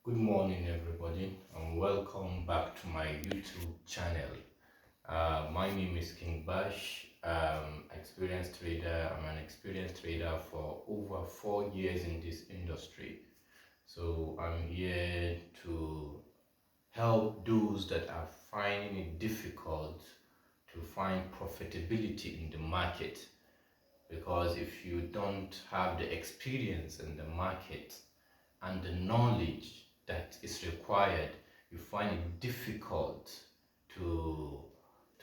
Good morning, everybody, and welcome back to my YouTube channel. My name is King Bash. Experienced trader. I'm an experienced trader for over 4 years in this industry. So I'm here to help those that are finding it difficult to find profitability in the market. Because if you don't have the experience in the market and the knowledge that is required, you find it difficult to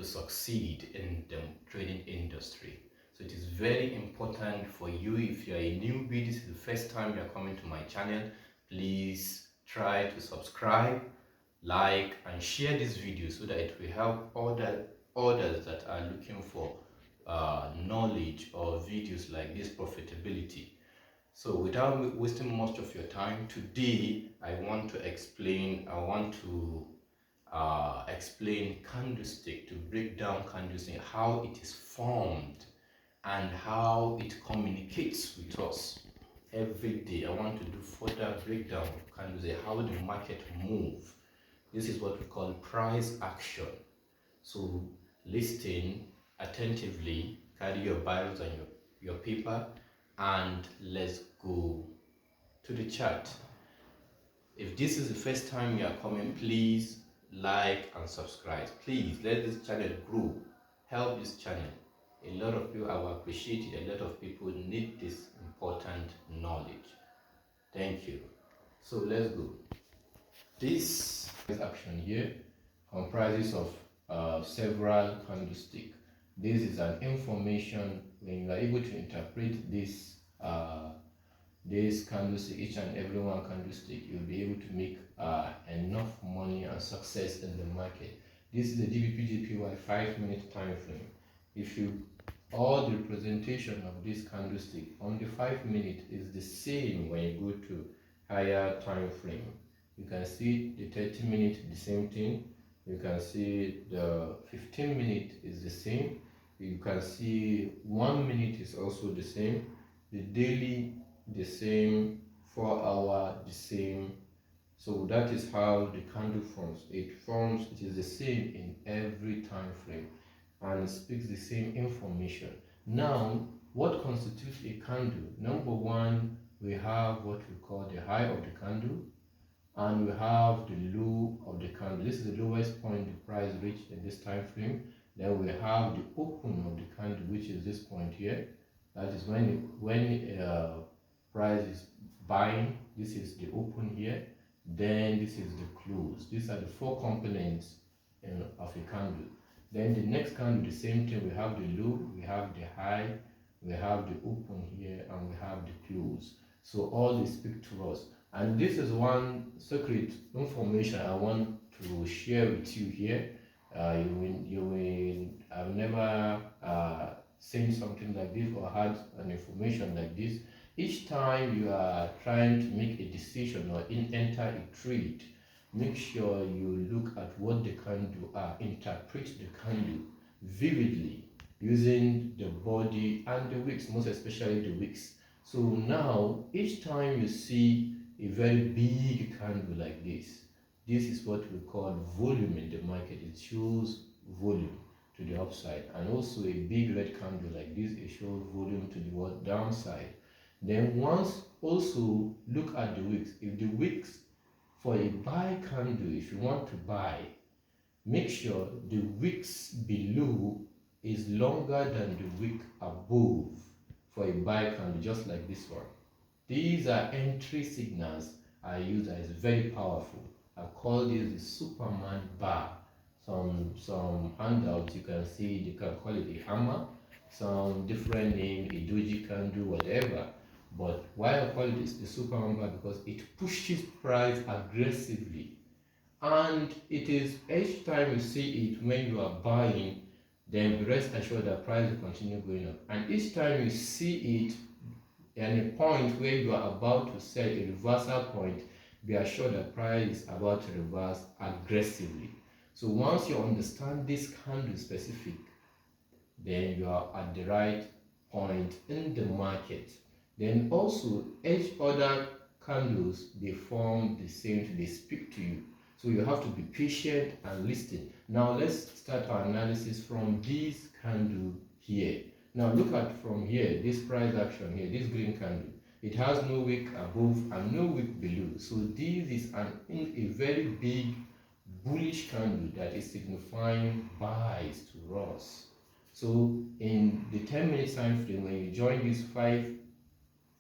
succeed in the trading industry. So it is very important for you, if you are a newbie, this is the first time you are coming to my channel, please try to subscribe, like and share this video so that it will help others that are looking for knowledge or videos like this profitability. So without wasting much of your time, today I want to explain candlestick, to break down candlestick, how it is formed and how it communicates with us every day. I want to do further breakdown of candlestick, how the market move. This is what we call price action. So listen attentively, carry your Bibles and your paper, and let's go to the chart. If this is the first time you are coming, please like and subscribe. Please let this channel grow. Help this channel. A lot of people, I will appreciate it. A lot of people need this important knowledge. Thank you. So let's go. This action here comprises of several candlesticks. This is an information. When you are able to interpret this candlestick, each and every one candlestick, you'll be able to make enough money and success in the market. This is the GBP/JPY 5-minute time frame. If you all the representation of this candlestick on the 5-minute is the same when you go to higher time frame. You can see the 30-minute, the same thing. You can see the 15-minute is the same. You can see 1 minute is also the same. The daily, the same. 4 hour, the same. So that is how the candle forms. It is the same in every time frame and speaks the same information. Now, what constitutes a candle? Number one, we have what we call the high of the candle, and we have the low of the candle. This is the lowest point the price reached in this time frame. Then we have the open of the candle, which is this point here. That is when price is buying. This is the open here. Then this is the close. These are the 4 components of a candle. Then the next candle, the same thing. We have the low, we have the high, we have the open here, and we have the close. So all they speak to us. And this is one secret information I want to share with you here. I've never seen something like this or had an information like this. Each time you are trying to make a decision or enter a trade, make sure you look at what the candle are. Interpret the candle vividly using the body and the wicks, most especially the wicks. So now, each time you see a very big candle like this is what we call volume in the market. It shows volume to the upside. And also a big red candle like this, it shows volume to the downside. Then once also look at the wicks. If the wicks for a buy candle, if you want to buy, make sure the wicks below is longer than the wick above for a buy candle, just like this one. These are entry signals I use that is very powerful. I call this the Superman bar. Some handouts you can see, you can call it a hammer, some different name, a doji candle, whatever. But why I call it the Superman bar? Because it pushes price aggressively. And it is each time you see it when you are buying, then rest assured that price will continue going up. And each time you see it at a point where you are about to sell, a reversal point, be assured that price is about to reverse aggressively. So once you understand this candle specific, then you are at the right point in the market. Then also each other candles, they form the same, they speak to you. So you have to be patient and listen. Now let's start our analysis from this candle here. Now look at from here, this price action here, this green candle. It has no wick above and no wick below. So this is a very big bullish candle that is signifying buys to us. So in the 10-minute time frame, when you join this 5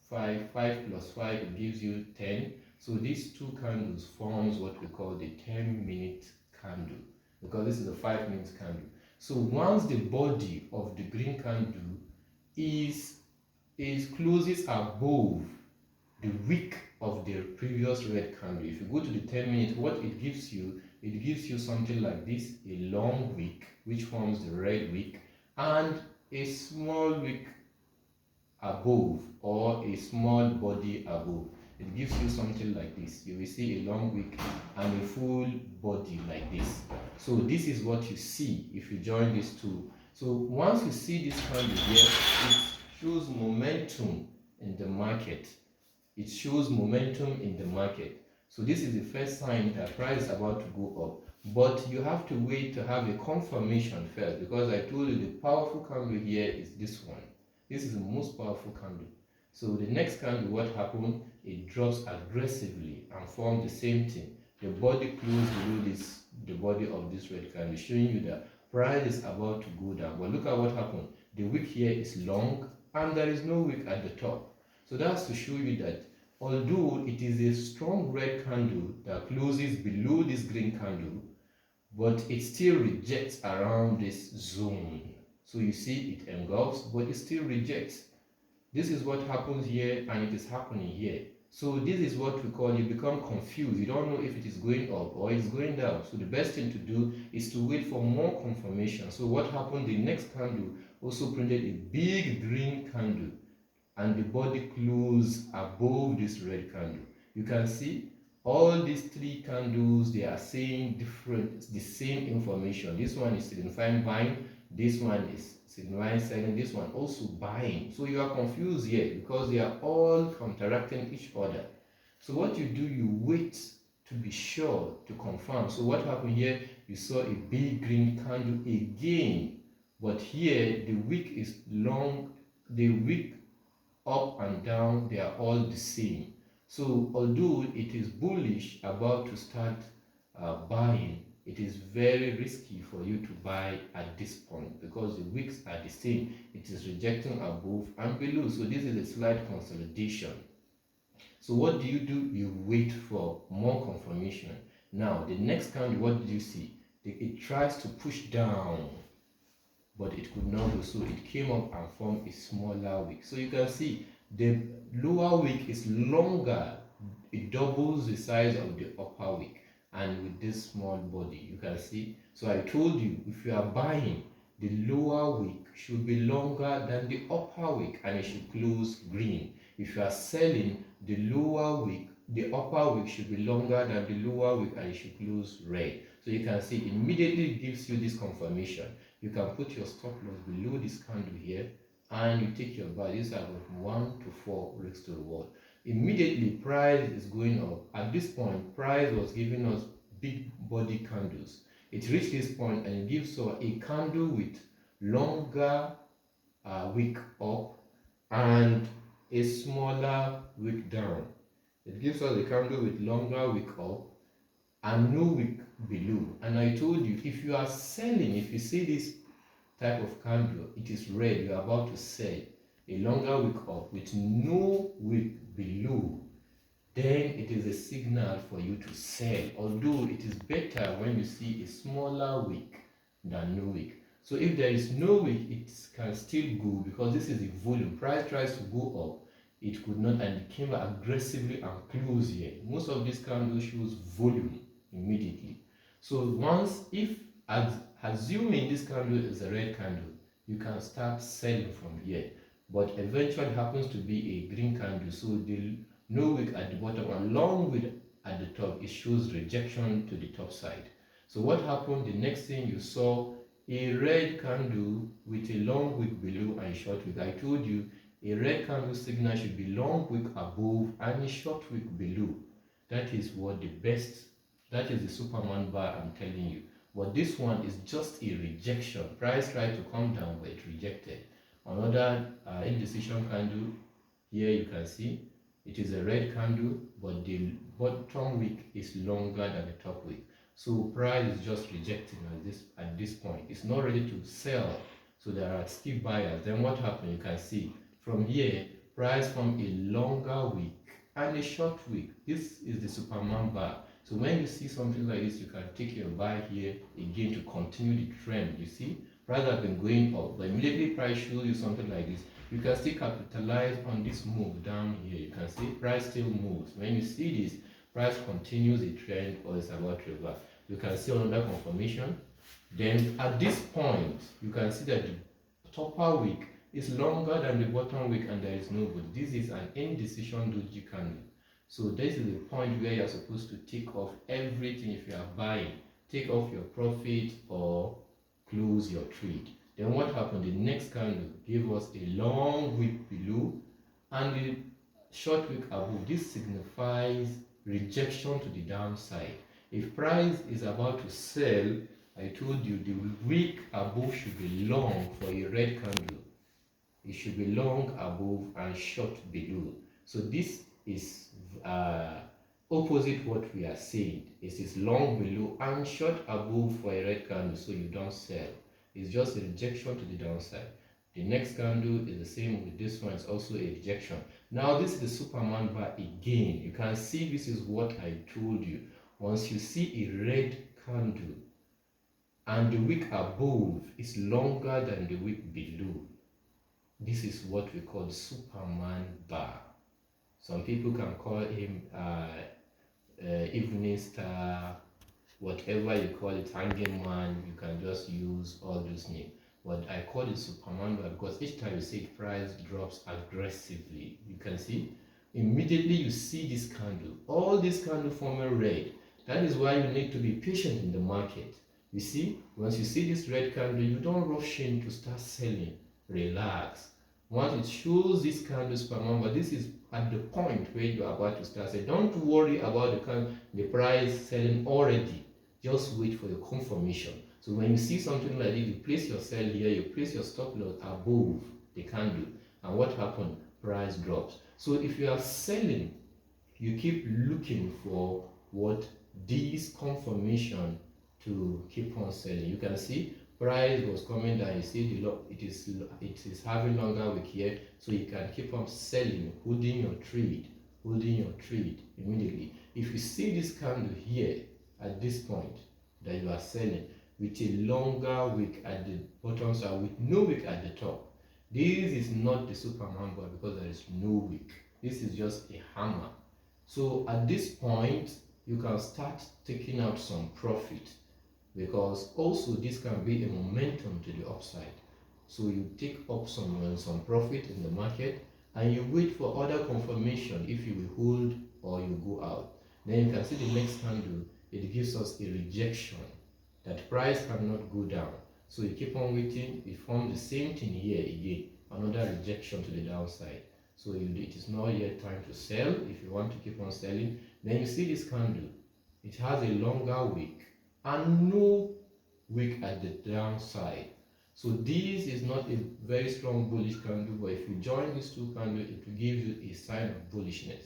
plus 5, it gives you 10. So these two candles forms what we call the 10-minute candle, because this is a 5-minute candle. So once the body of the green candle is closes above the wick of the previous red candle, if you go to the 10-minute, what it gives you something like this: a long wick which forms the red wick and a small wick above, or a small body above. It gives you something like this. You will see a long wick and a full body like this. So this is what you see if you join these two. So once you see this candle here, it shows momentum in the market. It shows momentum in the market. So this is the first sign that price is about to go up. But you have to wait to have a confirmation first, because I told you the powerful candle here is this one. This is the most powerful candle. So the next candle, what happened? It drops aggressively and forms the same thing. The body closed below this, the body of this red candle, showing you that price is about to go down. But look at what happened. The wick here is long and there is no wick at the top. So that's to show you that although it is a strong red candle that closes below this green candle, but it still rejects around this zone. So you see it engulfs, but it still rejects. This is what happens here, and it is happening here. So this is what we call, you become confused. You don't know if it is going up or it's going down. So the best thing to do is to wait for more confirmation. So what happened? The next candle also printed a big green candle, and the body closed above this red candle. You can see all these three candles, they are saying the same information. This one is signifying buying, this one is signifying selling, this one also buying. So you are confused here because they are all counteracting each other. So what you do, you wait to be sure, to confirm. So what happened here? You saw a big green candle again, but here the wick is long, the wick up and down, they are all the same. So although it is bullish about to start buying, it is very risky for you to buy at this point because the wicks are the same. It is rejecting above and below. So this is a slight consolidation. So what do? You wait for more confirmation. Now the next candle, what did you see? It tries to push down, but it could not do so. It came up and formed a smaller wick. So you can see the lower wick is longer. It doubles the size of the upper wick, and with this small body, you can see. So I told you, if you are buying, the lower wick should be longer than the upper wick and it should close green. If you are selling, the lower wick, the upper wick should be longer than the lower wick and it should close red. So you can see immediately it gives you this confirmation. You can put your stop loss below this candle here and you take your buy. These are from 1 to 4 risks to reward. Immediately price is going up. At this point, price was giving us big body candles. It reached this point and it gives us a candle with longer wick up and a smaller wick down. It gives us a candle with longer wick up and no wick below. And I told you, if you are selling, if you see this type of candle, it is red, you are about to sell a longer wick up with no wick below, then it is a signal for you to sell. Although it is better when you see a smaller wick than no wick. So if there is no wick, it can still go because this is the volume. Price tries to go up, it could not, and it came aggressively and closed here. Most of this candle shows volume immediately. So once, if assuming this candle is a red candle, you can start selling from here. But eventually happens to be a green candle, so the no wick at the bottom and long wick at the top, it shows rejection to the top side. So what happened? The next thing you saw a red candle with a long wick below and short wick. I told you A red candle signal should be long wick above and a short wick below. That is what the best, that is the Superman bar I'm telling you. But this one is just a rejection. Price tried to come down, but it rejected. Another indecision candle, here you can see it is a red candle, but the bottom wick is longer than the top wick. So price is just rejecting at this point. It's not ready to sell. So there are still buyers. Then what happened? You can see from here, price from a longer wick and a short wick. This is the Superman bar. So when you see something like this, you can take your buy here again to continue the trend. You see, price has been going up, but immediately price shows you something like this, you can still capitalize on this move down here. You can see price still moves. When you see this, price continues the trend or is about to reverse. You can see another confirmation. Then at this point, you can see that the upper wick is longer than the bottom wick and there is no good. This is an indecision doji candle. So this is the point where you are supposed to take off everything if you are buying. Take off your profit or close your trade. Then what happened? The next candle gave us a long wick below and the short wick above. This signifies rejection to the downside. If price is about to sell, I told you the wick above should be long for a red candle. It should be long above and short below. So this is opposite what we are saying. It is long below and short above for a red candle, so you don't sell. It's just a rejection to the downside. The next candle is the same with this one. It's also a rejection. Now this is the Superman bar again. You can see this is what I told you. Once you see a red candle and the wick above is longer than the wick below, this is what we call Superman bar. Some people can call him evening star, whatever you call it, hanging man. You can just use all those names. But I call it Superman bar because each time you see it, price drops aggressively. You can see immediately you see this candle, all this candle forming red. That is why you need to be patient in the market. You see, once you see this red candle, you don't rush in to start selling. Relax. Once it shows this candle Superman bar, this is at the point where you are about to start selling. Don't worry about the price selling already. Just wait for your confirmation. So when you see something like this, you place your sell here, you place your stop loss above the candle, and what happened? Price drops. So if you are selling, you keep looking for what this confirmation to keep on selling. You can see price was coming down. You see it is having longer wick here, so you can keep on selling, holding your trade immediately. If you see this candle here at this point that you are selling with a longer wick at the bottom side with no wick at the top, this is not the Superman bar because there is no wick. This is just a hammer. So at this point you can start taking out some profit, because also this can be a momentum to the upside. So you take up some profit in the market and you wait for other confirmation if you will hold or you go out. Then you can see the next candle, it gives us a rejection that price cannot go down. So you keep on waiting, it forms the same thing here again, another rejection to the downside. So it is not yet time to sell. If you want to keep on selling, then you see this candle, it has a longer wick and no wick at the downside. So this is not a very strong bullish candle, but if you join these two candles, it will give you a sign of bullishness.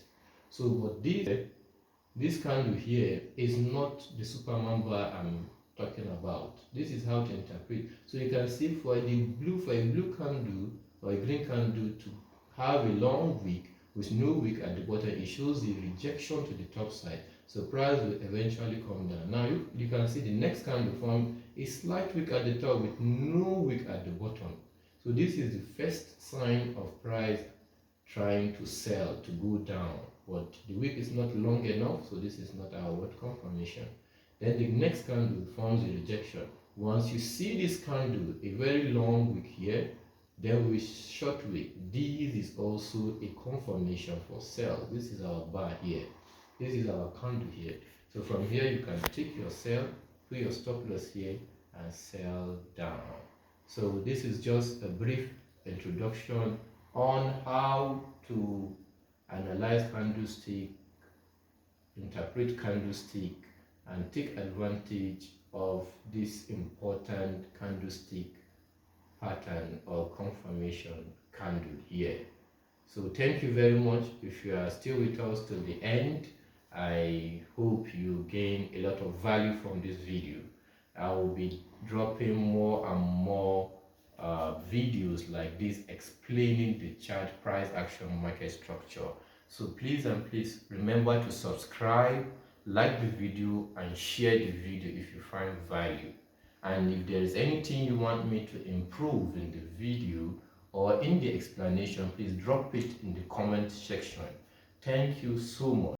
So but this candle here is not the Superman bar I'm talking about. This is how to interpret. So you can see for a blue candle or a green candle to have a long wick with no wick at the bottom, it shows the rejection to the top side. So price will eventually come down. Now you can see the next candle form a slight wick at the top with no wick at the bottom. So this is the first sign of price trying to sell, to go down. But the wick is not long enough, so this is not our word confirmation. Then the next candle forms a rejection. Once you see this candle, a very long wick here, then with short wick, this is also a confirmation for sell. This is our bar here. This is our candle here. So from here you can take your sell, put your stop loss here and sell down. So this is just a brief introduction on how to analyze candlestick, interpret candlestick, and take advantage of this important candlestick pattern or confirmation candle here. So thank you very much. If you are still with us till the end, I hope you gain a lot of value from this video. I will be dropping more and more videos like this explaining the chart price action market structure. So please and please remember to subscribe, like the video, and share the video if you find value. And if there is anything you want me to improve in the video or in the explanation, please drop it in the comment section. Thank you so much.